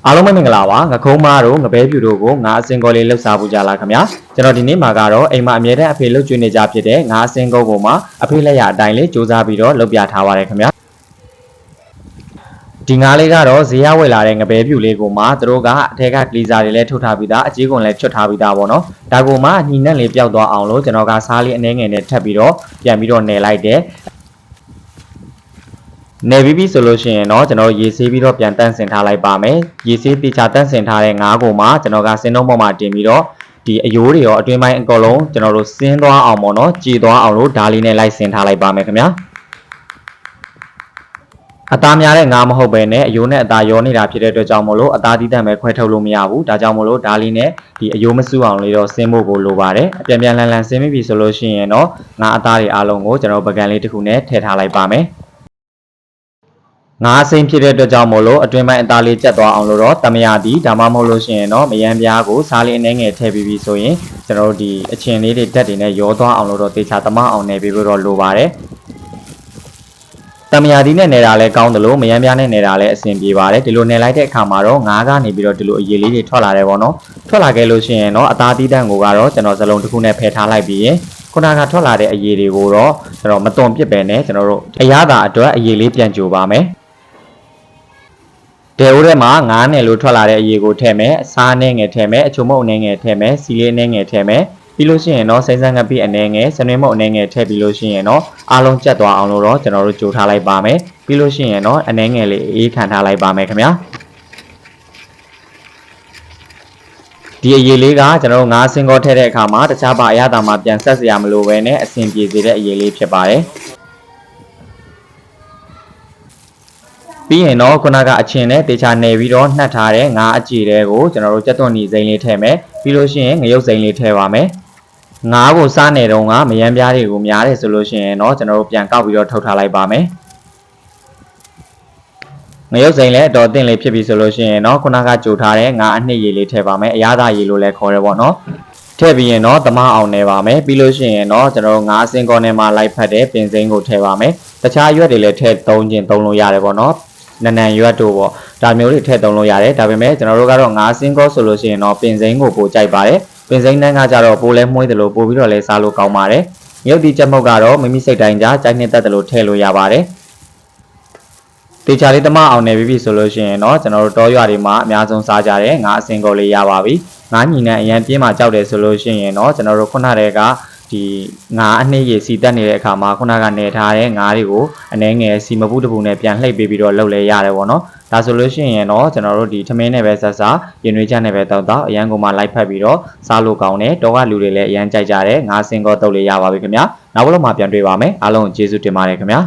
အားလုံးပဲမင်္ဂလာပါငကုံးမားတို့ငပဲပြူတို့ကိုငါအစင်ကောလေးလှုပ်ရှားပူကြလားခင်ဗျာကျွန်တော်ဒီနေ့မှာကတော့အိမ်မှာအမြဲတမ်းအဖေလှုပ်ကျွေးနေကြဖြစ်တဲ့ငါအစင်ကုန်းကိုမှအဖေလက်ရအတိုင်းလေးစူးစမ်းပြီးတော့လုပ်ပြထားပါတယ်ခင်ဗျာဒီငါးလေးကတော့ဈေးရဝယ်လာတဲ့ငပဲပြူလေးကိုမှသူတို့ကအထက်ကကလီဇာတွေလည်းထုတ်ထားပြီးသားအကြီးကွန်လည်းချွတ်ထားပြီးသားပေါ့နော်ဒါကိုမှညီနဲ့လေးပျောက်သွားအောင်လို့ကျွန်တော်ကစားလေးအနှဲငယ်နဲ့ထပ်ပြီးတော့ပြန်ပြီးတော့နယ်လိုက်တယ်နေပြီးဆိုလို့ရှိရင်တော့ကျွန်တော်ရေဆေးပြီးတော့ပြန်တန့်စင်ထားလိုက်ပါမယ်ရေဆေးတိကျတန့်စင်ထားတဲ့ငါးကိုမှကျွန်တော်ကစင်းလုံးပေါ်မှာတင်ပြီးတော့ဒီအယိုးတွေရောအတွင်းပိုင်းအကုန်လုံးကျွန်တော်တို့စင်းသွားအောင်ပေါ့နော်ကြည်သွားအောင်လို့ဓာလေးနဲ့လိုက်စင်ထားလိုက်ပါမယ်ခင်ဗျာအသားများတဲ့ငါးမဟုတ်ပဲနဲ့အယိုးနဲ့အသားရောနေတာဖြစ်တဲ့အတွက်ကြောင့်မို့လို့အသားတီးတန့်ပဲခွဲထုတ်လို့မရဘူးဒါကြောင့်မို့လို့ဓာလေးနဲ့ဒီအယိုးမစူးအောင်လေးတော့စင်းဖို့ကိုလိုပါတယ်အပြန်ပြန်လန်စင်းပြီဆိုလို့ရှိရင်တော့ငါးအသားတွေအားလုံးကိုကျွန်တော်ပကံလေးတစ်ခုနဲ့ထည့်ထားလိုက်ပါမယ်ငါးစိမ့်ဖြစ်တဲ့အတွက်ကြောင့်မို့လို့အတွင်းပိုင်းအသားလေးကျက်သွားအောင်လို့တော့တမရသည်ဒါမှမဟုတ်လို့ရှိရင်တော့မယမ်းပြားကိုစားလေးအနှဲငယ်ထည့်ပြီးပြီဆိုရင်ကျွန်တော်တို့ဒီအချင်းလေးတွေဓာတ်တွေနဲ့ရောသွားအောင်လို့တော့တေချာသမအောင်နေပြီးတော့လိုပါတယ်တမရသည်နဲ့နေတာလဲကောင်းတယ်လို့မယမ်းပြားနဲ့နေတာလဲအဆင်ပြေပါတယ်ဒီလိုနေလိုက်တဲ့အခါမှာတော့ငါးကနေပြီးတော့ဒီလိုအရည်လေးတွေထွက်လာတယ်ပေါ့နော်ထွက်လာခဲ့လို့ရှိရင်တော့အသားတီးတန့်ကိုကတော့ကျွန်တော်စလုံးတစ်ခုနဲ့ဖယ်ထားလိုက်ပြီးရင်ခုနကထွက်လာတဲ့အရည်တွေကိုတော့ကျွန်တော်မတွန်ပစ်ပဲနဲ့ကျွန်တော်တို့အရသာအတွက်အရည်လေးပြန်ကြိုပါမယ်တဲဦးထဲမှာငါးနယ်လို့ထွက်လာတဲ့အရေကိုထည့်မယ်အစားနဲ့ငယ်ထည့်မယ်အချုံမုတ်နဲ့ငယ်ထည့်မယ်စီလေးနဲ့ငယ်ထည့်မယ်ပြီးလို့ရှိရင်တော့စိမ့်စမ်းငပိအနေငယ်စနွေးမုတ်အနေငယ်ထည့်ပြီးလို့ရှိရင်တော့အားလုံးကျက်သွားအောင်လို့တော့ကျွန်တော်တို့ကြိုထားလိုက်ပါမယ်ပြီးလို့ရှိရင်တော့အနေငယ်လေးအေးခံထားလိုက်ပါမယ်ခင်ဗျာဒီအရေလေးကကျွန်တော်တို့ငါးစင်ကောထည့်တဲ့အခါမှာတခြားပါအရသာမှာပြန်ဆက်စရာမလိုဘဲနဲ့အဆင်ပြေစေတဲ့အရေလေးဖြစ်ပါတယ်ပြီးရင်တော့ခုနကအချင်းနဲ့တေချာနေပြီးတော့နှက်ထားတဲ့ငါးအကြည်တွေကိုကျွန်တော်တို့ကြက်သွန်နီစိမ်းလေးထည့်မယ်ပြီးလို့ရှိရင်ငရုတ်စိမ်းလေးထည့်ပါမယ်ငါးကိုစားနေတော့ကမယမ်းပြားတွေကိုများတယ်ဆိုလို့ရှိရင်တော့ကျွန်တော်တို့ပြန်ကောက်ပြီးတော့ထုတ်ထားလိုက်ပါမယ်ငရုတ်စိမ်းလည်းအတော်တင့်လေးဖြစ်ပြီဆိုလို့ရှိရင်တော့ခုနကကြိုထားတဲ့ငါးအနှစ်ရည်လေးထည့်ပါမယ်အရသာရည်လို့လည်းခေါ်တယ်ပေါ့နော်ထည့်ပြီးရင်တော့သမအောင်နေပါမယ်ပြီးလို့ရှိရင်တော့ကျွန်တော်တို့ငါးစင်ကောနဲ့မှလိုက်ဖက်တဲ့ပင်စိမ်းကိုထည့်ပါမယ်တခြားရွက်တွေလည်းထည့်သုံးလို့ရတယ်ပေါ့နော်နနန်ရွက်တို့ပေါ့ဒါမျိုးတွေထည့်သုံးလို့ရတယ်ဒါပေမဲ့ကျွန်တော်တို့ကတော့ငါးစင်းကောဆိုလို့ရှိရင်တော့ပင်စိမ်းကိုပိုကြိုက်ပါတယ်ပင်စိမ်းတန်းကကြတော့ပိုလဲမှုေးတယ်လို့ပို့ပြီးတော့လဲစားလို့ကောင်းပါတယ်မြုပ်တီချက်မုတ်ကတော့မိမိစိတ်တိုင်းကြကြိုက်နှစ်သက်တယ်လို့ထည့်လို့ရပါတယ်တေချာလေးတမအောင်နေပြီဆိုလို့ရှိရင်တော့ကျွန်တော်တို့တောရွာတွေမှာအများဆုံးစားကြတဲ့ငါးအစင်ကောလေးရပါပြီငါးညီနဲ့အရန်ပြင်းမှကြောက်တယ်ဆိုလို့ရှိရင်တော့ကျွန်တော်တို့ခုနတည်းကဒီငါးအနှိမ့်ရည်စီတက်နေတဲ့အခါမှာခုနကနေထားတဲ့ငါးတွေကိုအနှဲငယ်စီမပူးတပူနဲ့ပြန်လှိပ်ပေးပြီးတော့လှုပ်လဲရတယ်ပေါ့နော်ဒါဆိုလို့ရှိရင်တော့ကျွန်တော်တို့ဒီထမင်းနဲ့ပဲဆက်စားရင်နွေးချနဲ့ပဲတောက်တော့အရန်ကိုမှလိုက်ဖက်ပြီးတော့စားလို့ကောင်းတယ်တောကလူတွေလည်းအရန်ကြိုက်ကြတယ်ငါးစင်ကောတုပ်လေးရပါပြီခင်ဗျာနောက်ဘက်မှာပြန်တွေ့ပါမယ်အားလုံးကျေးဇူးတင်ပါတယ်ခင်ဗျာ